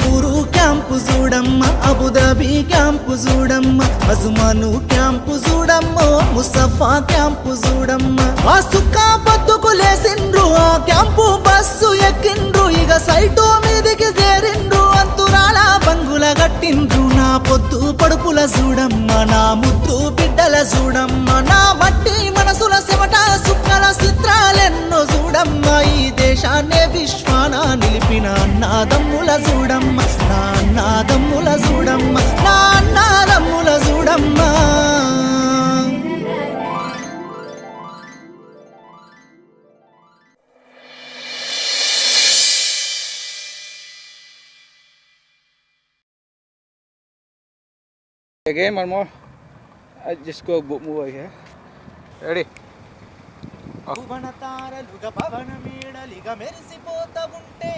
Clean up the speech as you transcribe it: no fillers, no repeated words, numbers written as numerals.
పూరు camp చూడమ్మ, Abu Dhabi camp చూడమ్మ, Ajman camp చూడమ్మ, ముసఫా క్యాంపు చూడమ్మ. ఆ సుక్క బతుకు లేసిండ్రు, ఆ క్యాంపు బస్సు ఎక్కిండ్రు, ఇక సైటు మీదికి చేరిండ్రు, అంతురాల బంగుల గట్టిండ్రు. నా పొద్దు పడుపుల చూడమ్మ, నా ముద్దు బిడ్డల చూడమ్మ, నా మట్టి మనసుల చెమట సుక్కల చిత్రాలెన్నో చూడమ్మ. ఈ దేశాన్నే విశ్వాన నిలిపిన అన్నాదమ్ముల చూడమ్మ, నా అన్నాదమ్ముల చూడమ్మ, నా అన్నాదమ్ముల చూడమ్మ. Again, one more. I just go move over here. Ready? భువన తారలుగా పవన మేడలిగా మెరిసిపోతా ఉంటే